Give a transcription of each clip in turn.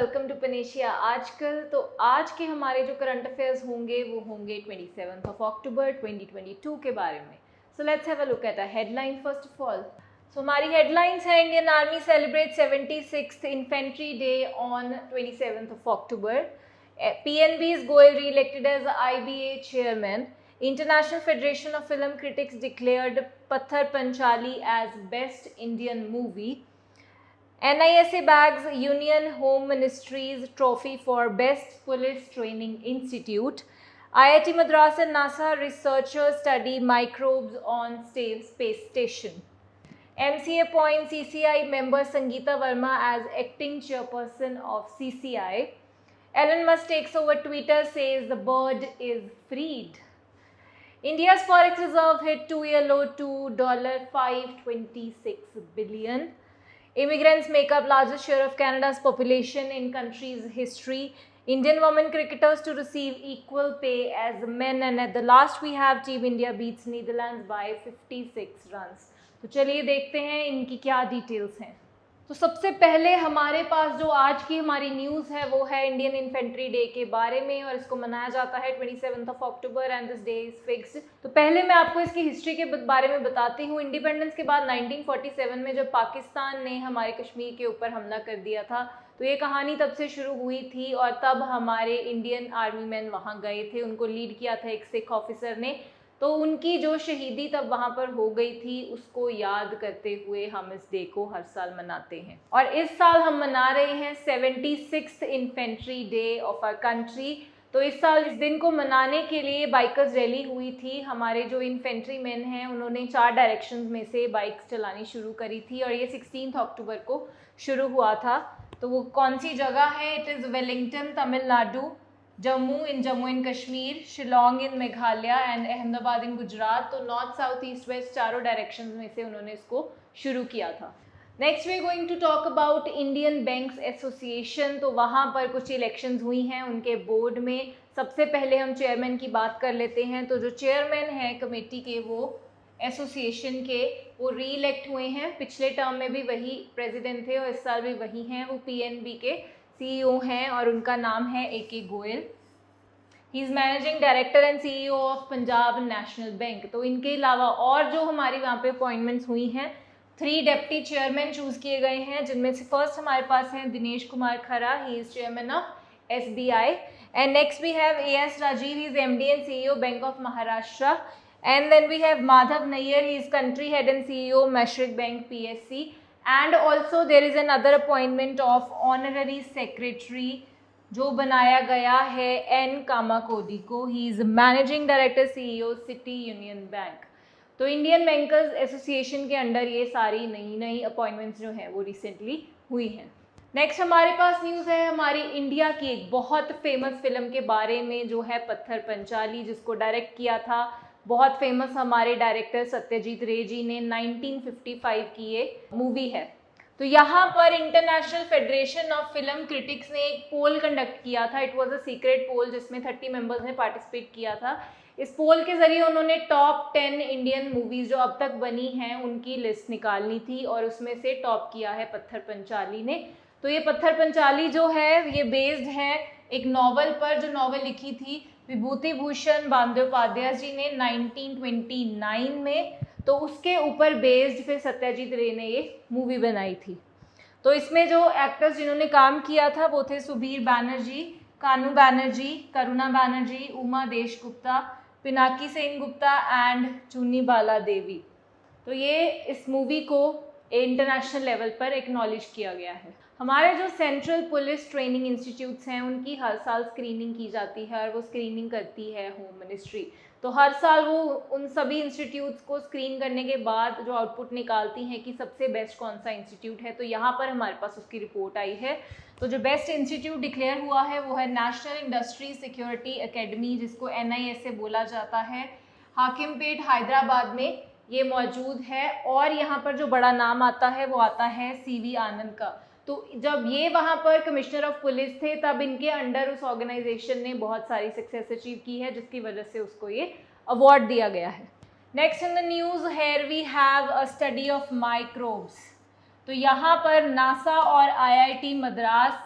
Welcome to panacea आजकल। तो आज के हमारे जो करंट अफेयर्स होंगे वो होंगे 27 अक्टूबर 2022 के बारे में। So let's have a look at a headline first of all. So हमारी हेडलाइंस है Indian army celebrate 76th infantry day on 27 October. PNB is Goel re-elected as IBA chairman. International Federation of Film Critics declared Patthar Panchali as Best Indian Movie. NISA bags Union Home Ministry's trophy for Best Police Training Institute. IIT Madras and NASA researchers study microbes on space station. MCA appoints CCI member Sangeeta Verma as acting chairperson of CCI. Elon Musk takes over Twitter, says the bird is freed. India's forex reserve hit two-year low to $526 billion. Immigrants make up largest share of Canada's population in country's history. Indian women cricketers to receive equal pay as men, and at the last we have Team India beats Netherlands by 56 runs. तो चलिए देखते हैं इनकी क्या details हैं। तो सबसे पहले हमारे पास जो आज की हमारी न्यूज़ है वो है इंडियन इन्फेंट्री डे के बारे में, और इसको मनाया जाता है 27 October and this day is fixed. तो पहले मैं आपको इसकी हिस्ट्री के बारे में बताती हूँ। इंडिपेंडेंस के बाद 1947 में जब पाकिस्तान ने हमारे कश्मीर के ऊपर हमला कर दिया था, तो ये कहानी तब से शुरू हुई थी, और तब हमारे इंडियन आर्मी मैन वहाँ गए थे। उनको लीड किया था एक सिख ऑफिसर ने। तो उनकी जो शहीदी तब वहाँ पर हो गई थी, उसको याद करते हुए हम इस डे को हर साल मनाते हैं। और इस साल हम मना रहे हैं 76th infantry day of our country. तो इस साल इस दिन को मनाने के लिए बाइकर्स रैली हुई थी। हमारे जो इन्फेंट्री मैन हैं उन्होंने 4 डायरेक्शंस में से बाइक्स चलानी शुरू करी थी, और ये 16 अक्टूबर को शुरू हुआ था। तो वो कौन सी जगह है? It is Wellington Tamil Nadu, Jammu and Kashmir, Shillong in Meghalaya and Ahmedabad in Gujarat. तो नॉर्थ साउथ ईस्ट वेस्ट चारों डायरेक्शंस में से उन्होंने इसको शुरू किया था। Next we are going to talk about Indian Banks Association. तो वहाँ पर कुछ इलेक्शंस हुई हैं उनके बोर्ड में। सबसे पहले हम चेयरमैन की बात कर लेते हैं। तो जो चेयरमैन हैं कमेटी के, वो एसोसिएशन के, वो री इलेक्ट हुए हैं। पिछले टर्म में भी वही प्रेसिडेंट थे और इस साल भी वही हैं। वो PNB के CEO हैं और उनका नाम है AK Goyal. He is managing director and CEO of Punjab national bank. तो इनके अलावा और जो हमारी वहाँ पे अपॉइंटमेंट्स हुई हैं, 3 डेप्टी चेयरमैन चूज़ किए गए हैं, जिनमें से फर्स्ट हमारे पास हैं Dinesh Kumar Khara, he is chairman of SBI। And next we have AS Rajiv, he is MD and CEO bank of Maharashtra. And then we have Madhav Nayyar, he is country head and CEO Mashreq Bank PSC. And also there is another appointment of honorary secretary जो बनाया गया है N कामाकोडी को। He is managing director CEO city union bank. तो Indian bankers association के under ये सारी नई अपॉइंटमेंट्स जो हैं वो रिसेंटली हुई हैं। नेक्स्ट हमारे पास न्यूज़ है हमारी इंडिया की एक बहुत फेमस फिल्म के बारे में, जो है पत्थर पंचाली, जिसको डायरेक्ट किया था बहुत फेमस हमारे डायरेक्टर सत्यजीत रे जी ने। 1955 की ये मूवी है। तो यहाँ पर international federation of film critics ने एक पोल कंडक्ट किया था। इट वाज अ सीक्रेट पोल जिसमें 30 मेंबर्स ने पार्टिसिपेट किया था। इस पोल के जरिए उन्होंने टॉप 10 इंडियन मूवीज़ जो अब तक बनी हैं उनकी लिस्ट निकालनी थी, और उसमें से टॉप किया है पत्थर पंचाली ने। तो ये पत्थर पंचाली जो है ये बेस्ड है एक नॉवल पर, जो नॉवल लिखी थी विभूति भूषण बंदोपाध्याय जी ने 1929 में। तो उसके ऊपर बेस्ड फिर सत्यजीत रे ने ये मूवी बनाई थी। तो इसमें जो एक्टर्स जिन्होंने काम किया था वो थे सुबीर बैनर्जी, कानू बैनर्जी, करुणा बैनर्जी, उमा देशगुप्ता, पिनाकी सेन गुप्ता एंड चुन्नी बाला देवी। तो ये इस मूवी को इंटरनेशनल लेवल पर एक्नॉलेज किया गया है। हमारे जो सेंट्रल पुलिस ट्रेनिंग इंस्टीट्यूट्स हैं उनकी हर साल स्क्रीनिंग की जाती है, और वो स्क्रीनिंग करती है होम मिनिस्ट्री। तो हर साल वो उन सभी इंस्टीट्यूट्स को स्क्रीन करने के बाद जो आउटपुट निकालती हैं कि सबसे बेस्ट कौन सा इंस्टीट्यूट है। तो यहाँ पर हमारे पास उसकी रिपोर्ट आई है। तो जो बेस्ट इंस्टीट्यूट डिक्लेयर हुआ है वो है नेशनल इंडस्ट्री सिक्योरिटी एकेडमी, जिसको NISA बोला जाता है। हाकिमपेट हैदराबाद में ये मौजूद है, और यहाँ पर जो बड़ा नाम आता है वो आता है CV आनंद का। तो जब ये वहाँ पर कमिश्नर ऑफ पुलिस थे तब इनके अंडर उस ऑर्गेनाइजेशन ने बहुत सारी सक्सेस अचीव की है, जिसकी वजह से उसको ये अवार्ड दिया गया है। Next in the news here we have a study of microbes. तो यहाँ पर नासा और IIT मद्रास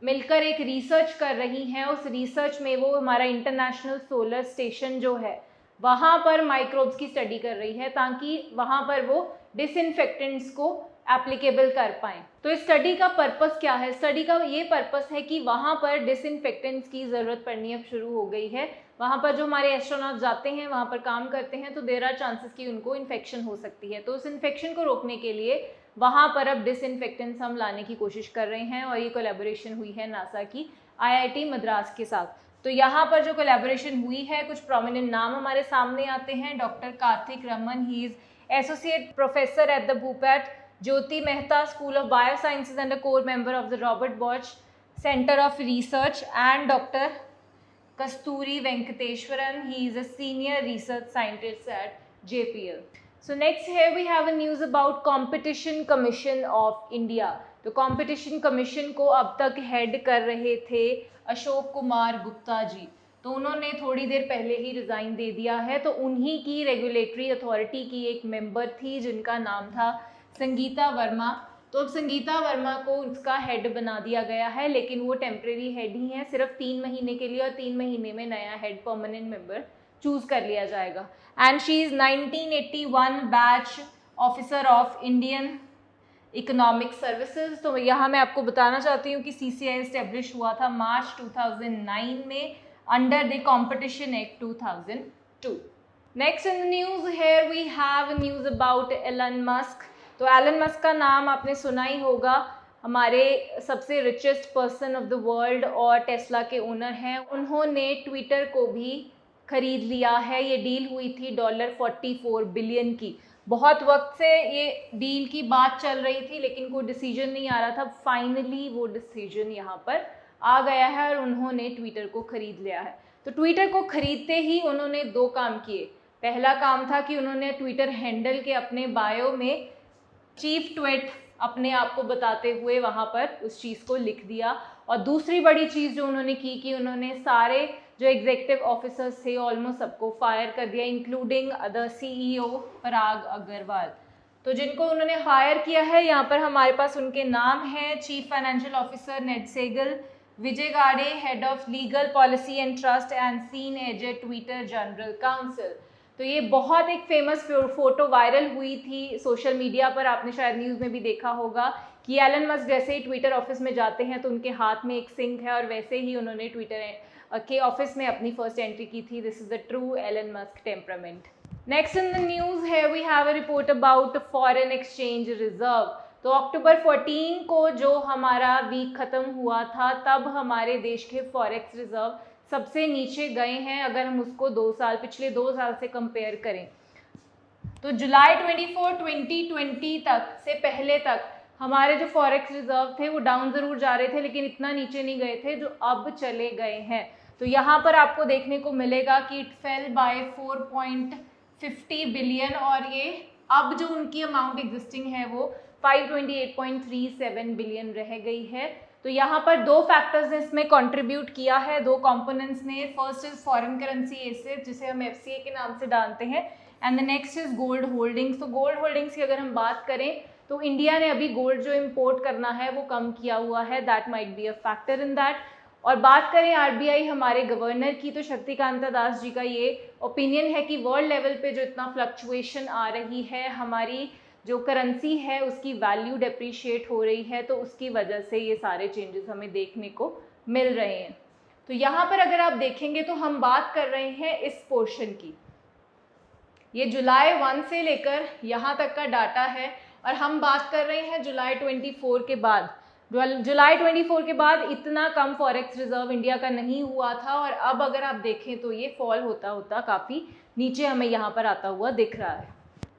मिलकर एक रिसर्च कर रही हैं। उस रिसर्च में वो हमारा इंटरनेशनल सोलर स्टेशन जो है वहाँ पर माइक्रोब्स की स्टडी कर रही है, ताकि वहाँ पर वो डिसइंफेक्टेंट्स को एप्लीकेबल कर पाएँ। तो इस स्टडी का पर्पस क्या है? स्टडी का ये पर्पस है कि वहाँ पर डिसइंफेक्टेंट्स की ज़रूरत पड़नी अब शुरू हो गई है। वहाँ पर जो हमारे एस्ट्रोनॉट जाते हैं, वहाँ पर काम करते हैं, तो देयर आर चांसेस कि उनको इन्फेक्शन हो सकती है। तो उस इन्फेक्शन को रोकने के लिए वहाँ पर अब डिसइंफेक्टेंट्स हम लाने की कोशिश कर रहे हैं, और ये कोलैबोरेशन हुई है नासा की IIT मद्रास के साथ। तो यहाँ पर जो कोलैबोरेशन हुई है, कुछ प्रोमिनेंट नाम हमारे सामने आते हैं। Doctor Kartik Raman, he is associate professor at the Bhupat Jyoti Mehta school of biosciences and a core member of the Robert Bosch centre of research, and doctor Kasturi Venkateshwaran, he is a senior research scientist at JPL. So next here we have a news about Competition Commission of India. तो Competition Commission को अब तक head कर रहे थे अशोक कुमार गुप्ता जी, तो उन्होंने थोड़ी देर पहले ही रिज़ाइन दे दिया है। तो उन्हीं की रेगुलेटरी अथॉरिटी की एक मेंबर थी जिनका नाम था संगीता वर्मा। तो अब संगीता वर्मा को उसका हेड बना दिया गया है, लेकिन वो टेम्प्रेरी हेड ही हैं, सिर्फ 3 महीने के लिए, और 3 महीने में नया हेड परमानेंट मेंबर चूज कर लिया जाएगा। And she is 1981 batch officer of Indian economic services. तो यहाँ मैं आपको बताना चाहती हूँ कि CCI एस्टेब्लिश हुआ था मार्च 2009 में under the competition act 2002। Next in the news here we have news about Elon Musk. तो एलन मस्क का नाम आपने सुना ही होगा, हमारे सबसे richest person of the world और टेस्ला के ओनर हैं। उन्होंने ट्विटर को भी खरीद लिया है। ये डील हुई थी $44 बिलियन की। बहुत वक्त से ये डील की बात चल रही थी, लेकिन कोई डिसीजन नहीं आ रहा था। फाइनली वो डिसीजन यहाँ पर आ गया है और उन्होंने ट्विटर को खरीद लिया है। तो ट्विटर को खरीदते ही उन्होंने 2 काम किए। पहला काम था कि उन्होंने ट्विटर हैंडल के अपने बायो में चीफ ट्वीट अपने आप को बताते हुए वहाँ पर उस चीज़ को लिख दिया। और दूसरी बड़ी चीज़ जो उन्होंने की कि उन्होंने सारे जो एग्जीक्यूटिव ऑफिसर्स थे ऑलमोस्ट सबको फायर कर दिया, इंक्लूडिंग द CEO पराग अग्रवाल। तो जिनको उन्होंने हायर किया है, यहाँ पर हमारे पास उनके नाम हैं। Chief financial officer Ned Segal, Vijay Gadde head of legal policy and trust, and Sean एजे ट्विटर जनरल काउंसिल। तो ये बहुत एक फेमस फोटो वायरल हुई थी सोशल मीडिया पर, आपने शायद न्यूज़ में भी देखा होगा कि एलन मस्क जैसे ही ट्विटर ऑफिस में जाते हैं तो उनके हाथ में एक सिंक है, और वैसे ही उन्होंने ट्विटर के ऑफिस में अपनी फर्स्ट एंट्री की थी। This is the true Elon Musk temperament. Next in the news है we have a report about foreign exchange reserve. तो अक्टूबर 14 को जो हमारा वीक ख़त्म हुआ था, तब हमारे देश के फॉरेक्स रिजर्व सबसे नीचे गए हैं अगर हम उसको पिछले 2 साल से कंपेयर करें। तो जुलाई 24, 2020 तक से पहले तक हमारे जो फॉरेक्स रिजर्व थे वो डाउन ज़रूर जा रहे थे, लेकिन इतना नीचे नहीं गए थे जो अब चले गए हैं। तो यहाँ पर आपको देखने को मिलेगा कि इट फेल बाय 4.50 बिलियन, और ये अब जो उनकी अमाउंट एग्जिस्टिंग है वो 528.37 बिलियन रह गई है। तो यहाँ पर 2 फैक्टर्स ने इसमें कंट्रीब्यूट किया है, 2 कंपोनेंट्स ने। First is foreign currency asset, जिसे हम FCA के नाम से जानते हैं, and the next is gold holdings. तो गोल्ड होल्डिंग्स की अगर हम बात करें तो इंडिया ने अभी गोल्ड जो इम्पोर्ट करना है वो कम किया हुआ है, that might be a factor in that. और बात करें RBI हमारे गवर्नर की, तो शक्तिकांता दास जी का ये ओपिनियन है कि वर्ल्ड लेवल पे जो इतना फ्लक्चुएशन आ रही है, हमारी जो करेंसी है उसकी वैल्यू डेप्रीशिएट हो रही है, तो उसकी वजह से ये सारे चेंजेस हमें देखने को मिल रहे हैं। तो यहाँ पर अगर आप देखेंगे तो हम बात कर रहे हैं इस पोर्शन की, ये जुलाई 1 से लेकर यहाँ तक का डाटा है, और हम बात कर रहे हैं जुलाई 24 के बाद। जुलाई 24 के बाद इतना कम फॉरेक्स रिजर्व इंडिया का नहीं हुआ था, और अब अगर आप देखें तो ये फॉल होता होता काफ़ी नीचे हमें यहाँ पर आता हुआ दिख रहा है।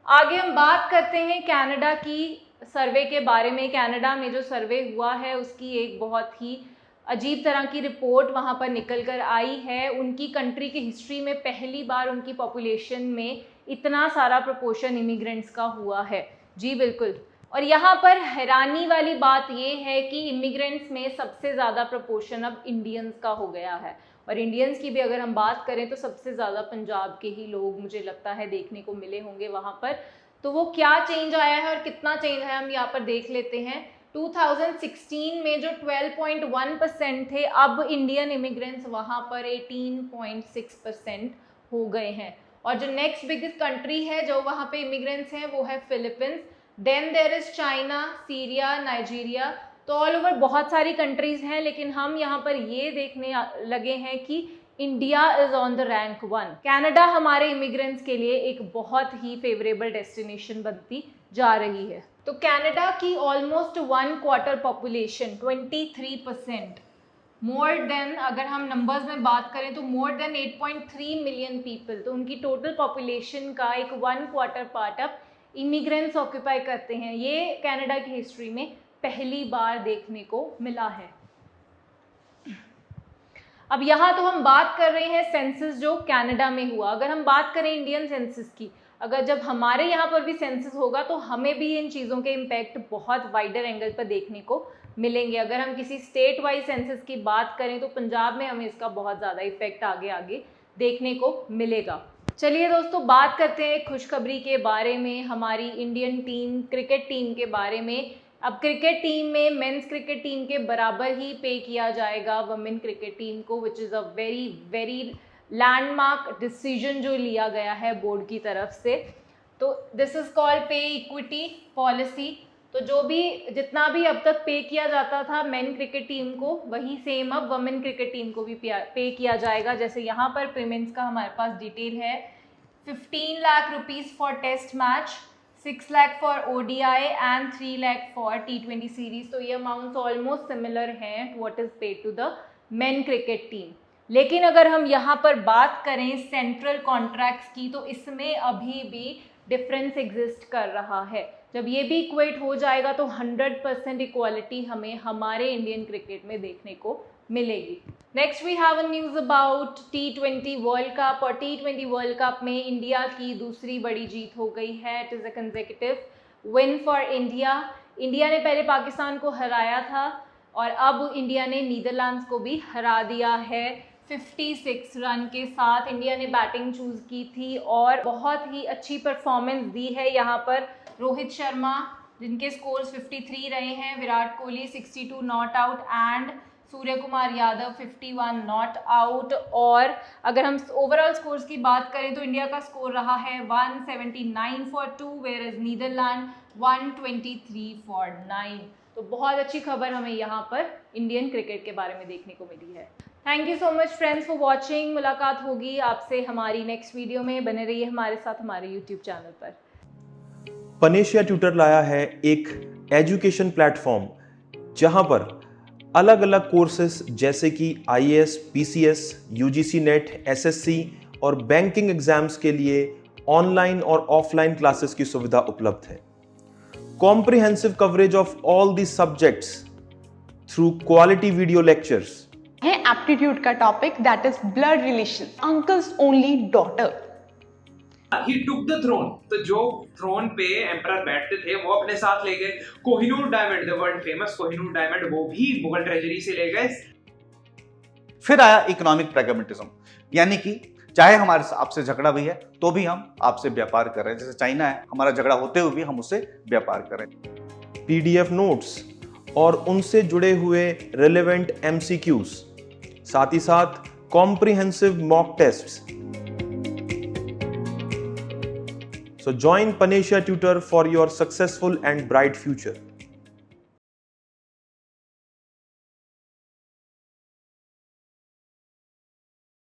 आगे हम बात करते हैं कनाडा की सर्वे के बारे में। कनाडा में जो सर्वे हुआ है उसकी एक बहुत ही अजीब तरह की रिपोर्ट वहाँ पर निकल कर आई है। उनकी कंट्री की हिस्ट्री में पहली बार उनकी पॉपुलेशन में इतना सारा प्रोपोर्शन इमिग्रेंट्स का हुआ है। जी बिल्कुल। और यहाँ पर हैरानी वाली बात ये है कि इमिग्रेंट्स में सबसे ज़्यादा प्रोपोर्शन अब इंडियंस का हो गया है, और इंडियंस की भी अगर हम बात करें तो सबसे ज़्यादा पंजाब के ही लोग मुझे लगता है देखने को मिले होंगे वहाँ पर। तो वो क्या चेंज आया है और कितना चेंज है हम यहाँ पर देख लेते हैं। 2016 में जो 12.1% थे, अब इंडियन इमिग्रेंट्स वहाँ पर 18.6% हो गए हैं। और जो नेक्स्ट बिगेस्ट कंट्री है जो वहाँ पे इमिग्रेंट्स हैं वो है Philippines, then there is China, Syria, Nigeria. तो ऑल ओवर बहुत सारी कंट्रीज हैं, लेकिन हम यहाँ पर ये देखने लगे हैं कि India is on the rank 1। Canada हमारे इमिग्रेंट्स के लिए एक बहुत ही फेवरेबल डेस्टिनेशन बनती जा रही है। तो कनाडा की ऑलमोस्ट 1/4 पॉपुलेशन 23%, मोर देन, अगर हम नंबर्स में बात करें तो मोर देन 8.3 मिलियन पीपल, तो उनकी टोटल पॉपुलेशन का एक 1/4 पार्ट अब इमिग्रेंट्स ऑक्यूपाई करते हैं। ये कनाडा की हिस्ट्री में पहली बार देखने को मिला है। अब यहाँ तो हम बात कर रहे हैं सेंसस जो कनाडा में हुआ। अगर हम बात करें इंडियन सेंसस की, अगर जब हमारे यहाँ पर भी सेंसस होगा तो हमें भी इन चीज़ों के इम्पैक्ट बहुत वाइडर एंगल पर देखने को मिलेंगे। अगर हम किसी स्टेट वाइज सेंसस की बात करें तो पंजाब में हमें इसका बहुत ज़्यादा इफेक्ट आगे आगे देखने को मिलेगा। चलिए दोस्तों, बात करते हैं खुशखबरी के बारे में, हमारी इंडियन टीम, क्रिकेट टीम के बारे में। अब क्रिकेट टीम में मेंस क्रिकेट टीम के बराबर ही पे किया जाएगा वुमेन क्रिकेट टीम को, which is a very very landmark decision जो लिया गया है बोर्ड की तरफ से। तो दिस इज कॉल्ड पे इक्विटी पॉलिसी। तो जो भी जितना भी अब तक पे किया जाता था मेन क्रिकेट टीम को, वही सेम अब वुमेन क्रिकेट टीम को भी पे किया जाएगा। जैसे यहाँ पर पेमेंट्स का हमारे पास डिटेल है, 15 lakh rupees for test match, 6 lakh for ODI and 3 lakh for T20 series. तो ये अमाउंट्स ऑलमोस्ट सिमिलर हैं to what is paid to the men cricket team. लेकिन अगर हम यहाँ पर बात करें सेंट्रल कॉन्ट्रैक्ट्स की, तो इसमें अभी भी डिफरेंस एग्जिस्ट कर रहा है। जब ये भी इक्वेट हो जाएगा तो 100% इक्वालिटी हमें हमारे इंडियन क्रिकेट में देखने को मिलेगी। Next we have a news about T20 world cup. और T20 वर्ल्ड कप में इंडिया की दूसरी बड़ी जीत हो गई है। It is a consecutive win for India. India ने पहले पाकिस्तान को हराया था और अब इंडिया ने नीदरलैंड्स को भी हरा दिया है 56 रन के साथ। इंडिया ने बैटिंग चूज़ की थी और बहुत ही अच्छी परफॉर्मेंस दी है यहाँ पर। रोहित शर्मा जिनके स्कोर्स 53 रहे हैं, Virat Kohli 62 not out and Surya Kumar Yadav 51 not out. और अगर हम ओवरऑल स्कोर्स की बात करें तो इंडिया का स्कोर रहा है 179 for 2, where is Netherland 123 for 9। तो बहुत अच्छी खबर हमें यहाँ पर इंडियन क्रिकेट के बारे में देखने को मिली है। Thank you so much friends for watching. मुलाकात होगी आपसे हमारी नेक्स्ट वीडियो में। बने रहिए हमारे साथ हमारे यूट्यूब चैनल पर। पनेशिया ट्यूटर लाया है एक एजुकेशन प्लेटफॉर्म जहां पर अलग अलग कोर्सेस जैसे कि IAS, PCS, UGC net, SSC और बैंकिंग एग्जाम्स के लिए ऑनलाइन और ऑफलाइन क्लासेस की सुविधा उपलब्ध है। Comprehensive coverage of all the subjects through quality video lectures है। एप्टीट्यूड का topic that is blood relation, uncles only daughter. He took the throne. तो जो थ्रोन पे एम्परर बैठते थे वो अपने साथ ले गए। Kohinoor diamond, the world famous Kohinoor diamond, वो भी मुगल ट्रेजरी से ले गए। फिर आया इकोनॉमिक प्रैग्मेटिज्म, यानी कि चाहे हमारे आपसे झगड़ा भी है तो भी हम आपसे व्यापार कर रहे हैं। जैसे चाइना है, हमारा झगड़ा होते हुए भी हम उससे व्यापार करें। PDF नोट्स और उनसे जुड़े हुए रिलेवेंट MCQs, साथ ही साथ comprehensive mock tests. So join Panasia Tutor for your successful and bright future.